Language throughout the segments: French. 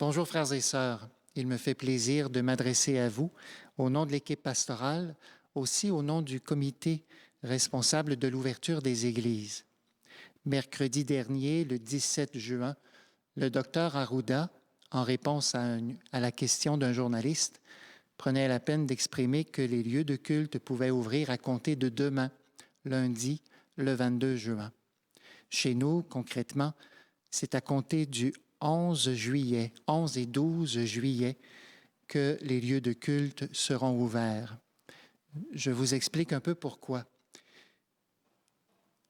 Bonjour frères et sœurs, il me fait plaisir de m'adresser à vous au nom de l'équipe pastorale, aussi au nom du comité responsable de l'ouverture des églises. Mercredi dernier, le 17 juin, le docteur Arruda, en réponse à la question d'un journaliste, prenait la peine d'exprimer que les lieux de culte pouvaient ouvrir à compter de demain, lundi, le 22 juin. Chez nous, concrètement, c'est à compter du 11 juillet, 11 et 12 juillet, que les lieux de culte seront ouverts. Je vous explique un peu pourquoi.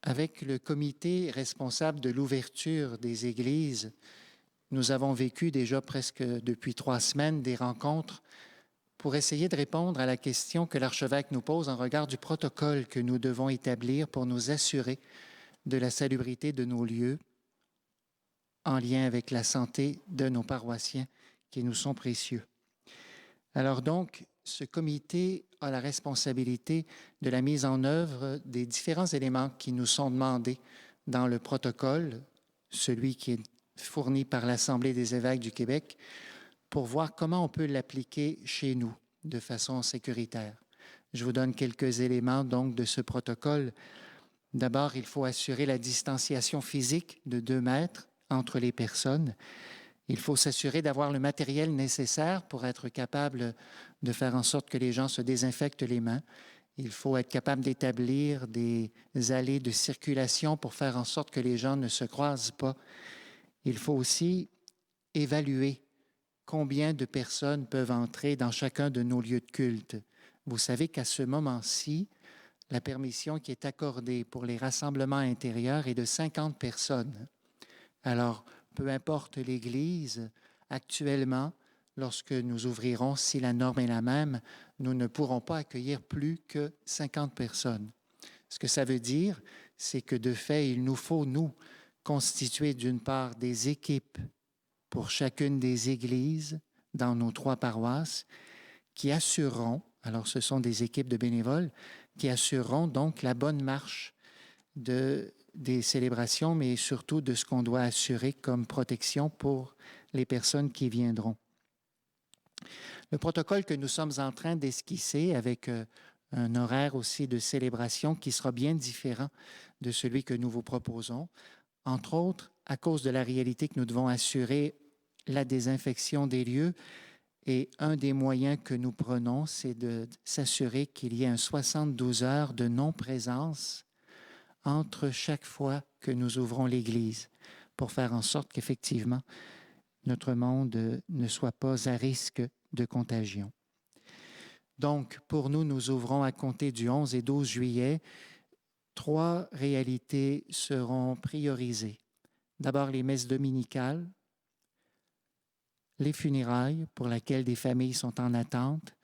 Avec le comité responsable de l'ouverture des églises, nous avons vécu déjà presque depuis 3 semaines des rencontres pour essayer de répondre à la question que l'archevêque nous pose en regard du protocole que nous devons établir pour nous assurer de la salubrité de nos lieux en lien avec la santé de nos paroissiens qui nous sont précieux. Alors donc, ce comité a la responsabilité de la mise en œuvre des différents éléments qui nous sont demandés dans le protocole, celui qui est fourni par l'Assemblée des évêques du Québec, pour voir comment on peut l'appliquer chez nous de façon sécuritaire. Je vous donne quelques éléments donc de ce protocole. D'abord, il faut assurer la distanciation physique de 2 mètres entre les personnes. Il faut s'assurer d'avoir le matériel nécessaire pour être capable de faire en sorte que les gens se désinfectent les mains. Il faut être capable d'établir des allées de circulation pour faire en sorte que les gens ne se croisent pas. Il faut aussi évaluer combien de personnes peuvent entrer dans chacun de nos lieux de culte. Vous savez qu'à ce moment-ci, la permission qui est accordée pour les rassemblements intérieurs est de 50 personnes. Alors, peu importe l'Église, actuellement, lorsque nous ouvrirons, si la norme est la même, nous ne pourrons pas accueillir plus que 50 personnes. Ce que ça veut dire, c'est que de fait, il nous faut, nous, constituer d'une part des équipes pour chacune des églises dans nos 3 paroisses qui assureront, alors ce sont des équipes de bénévoles, qui assureront donc la bonne marche des célébrations, mais surtout de ce qu'on doit assurer comme protection pour les personnes qui viendront. Le protocole que nous sommes en train d'esquisser avec un horaire aussi de célébration qui sera bien différent de celui que nous vous proposons, entre autres à cause de la réalité que nous devons assurer la désinfection des lieux. Et un des moyens que nous prenons, c'est de s'assurer qu'il y ait un 72 heures de non-présence entre chaque fois que nous ouvrons l'Église pour faire en sorte qu'effectivement, notre monde ne soit pas à risque de contagion. Donc, pour nous, nous ouvrons à compter du 11 et 12 juillet. 3 réalités seront priorisées. D'abord, les messes dominicales, les funérailles pour lesquelles des familles sont en attente.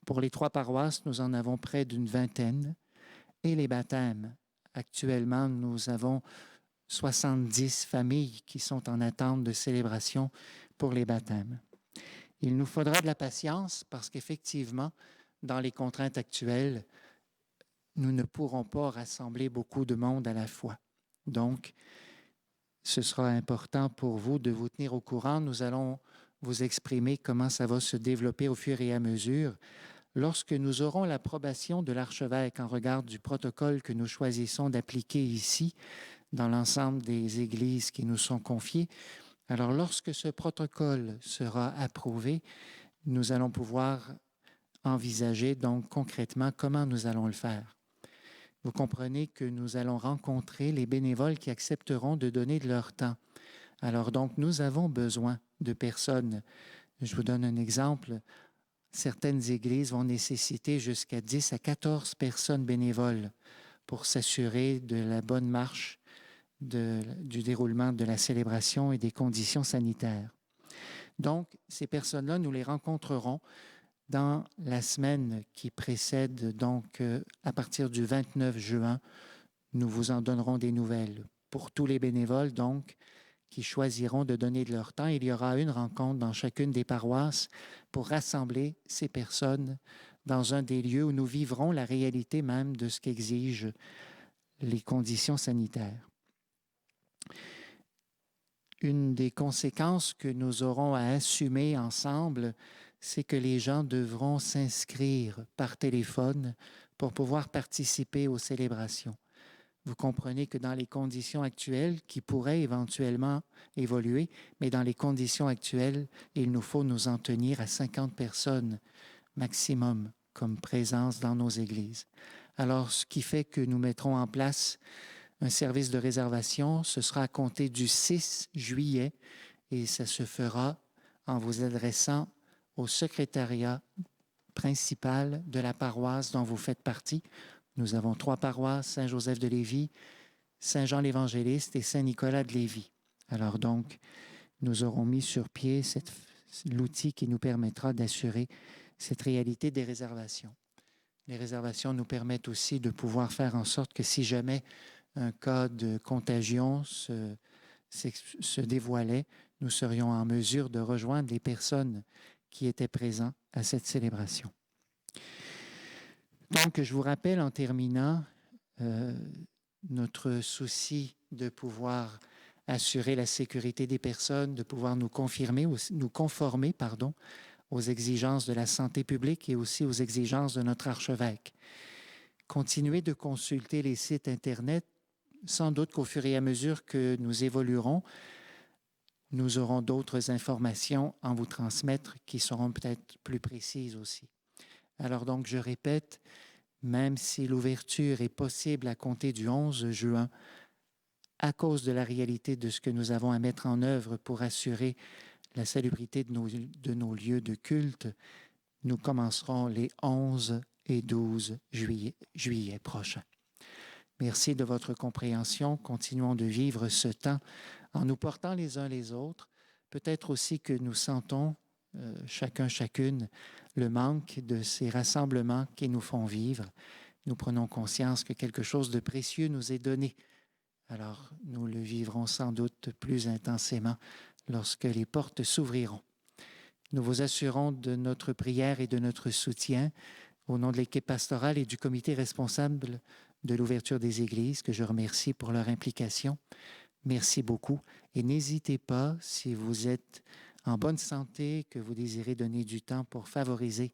Pour les 3 paroisses, nous en avons près d'une 20aine. Et les baptêmes. Actuellement, nous avons 70 familles qui sont en attente de célébration pour les baptêmes. Il nous faudra de la patience parce qu'effectivement, dans les contraintes actuelles, nous ne pourrons pas rassembler beaucoup de monde à la fois. Donc, ce sera important pour vous de vous tenir au courant. Nous allons vous exprimer comment ça va se développer au fur et à mesure. Lorsque nous aurons l'approbation de l'archevêque en regard du protocole que nous choisissons d'appliquer ici, dans l'ensemble des églises qui nous sont confiées, alors lorsque ce protocole sera approuvé, nous allons pouvoir envisager donc concrètement comment nous allons le faire. Vous comprenez que nous allons rencontrer les bénévoles qui accepteront de donner de leur temps. Alors donc, nous avons besoin de personnes. Je vous donne un exemple. Certaines églises vont nécessiter jusqu'à 10 à 14 personnes bénévoles pour s'assurer de la bonne marche du déroulement de la célébration et des conditions sanitaires. Donc, ces personnes-là, nous les rencontrerons dans la semaine qui précède, donc à partir du 29 juin, nous vous en donnerons des nouvelles. Pour tous les bénévoles, donc, qui choisiront de donner de leur temps, il y aura une rencontre dans chacune des paroisses pour rassembler ces personnes dans un des lieux où nous vivrons la réalité même de ce qu'exigent les conditions sanitaires. Une des conséquences que nous aurons à assumer ensemble, c'est que les gens devront s'inscrire par téléphone pour pouvoir participer aux célébrations. Vous comprenez que dans les conditions actuelles, qui pourraient éventuellement évoluer, mais dans les conditions actuelles, il nous faut nous en tenir à 50 personnes maximum comme présence dans nos églises. Alors, ce qui fait que nous mettrons en place un service de réservation, ce sera à compter du 6 juillet et ça se fera en vous adressant au secrétariat principal de la paroisse dont vous faites partie. Nous avons 3 paroisses, Saint-Joseph de Lévis, Saint-Jean-l'Évangéliste et Saint-Nicolas de Lévis. Alors donc, nous aurons mis sur pied l'outil qui nous permettra d'assurer cette réalité des réservations. Les réservations nous permettent aussi de pouvoir faire en sorte que si jamais un cas de contagion se dévoilait, nous serions en mesure de rejoindre les personnes qui étaient présentes à cette célébration. Donc, je vous rappelle en terminant notre souci de pouvoir assurer la sécurité des personnes, de pouvoir nous conformer aux exigences de la santé publique et aussi aux exigences de notre archevêque. Continuez de consulter les sites Internet. Sans doute qu'au fur et à mesure que nous évoluerons, nous aurons d'autres informations à vous transmettre qui seront peut-être plus précises aussi. Alors donc, je répète, même si l'ouverture est possible à compter du 11 juin, à cause de la réalité de ce que nous avons à mettre en œuvre pour assurer la salubrité de nos lieux de culte, nous commencerons les 11 et 12 juillet prochains. Merci de votre compréhension. Continuons de vivre ce temps en nous portant les uns les autres. Peut-être aussi que nous sentons, chacune, le manque de ces rassemblements qui nous font vivre. Nous prenons conscience que quelque chose de précieux nous est donné. Alors, nous le vivrons sans doute plus intensément lorsque les portes s'ouvriront. Nous vous assurons de notre prière et de notre soutien au nom de l'équipe pastorale et du comité responsable de l'ouverture des églises, que je remercie pour leur implication. Merci beaucoup. Et n'hésitez pas, si vous êtes en bonne santé, que vous désirez donner du temps pour favoriser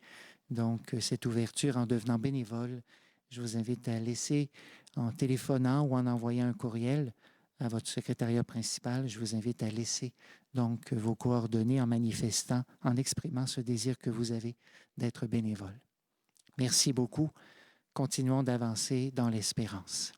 donc cette ouverture en devenant bénévole, je vous invite à laisser, en téléphonant ou en envoyant un courriel à votre secrétariat principal, je vous invite à laisser donc vos coordonnées en manifestant, en exprimant ce désir que vous avez d'être bénévole. Merci beaucoup. Continuons d'avancer dans l'espérance.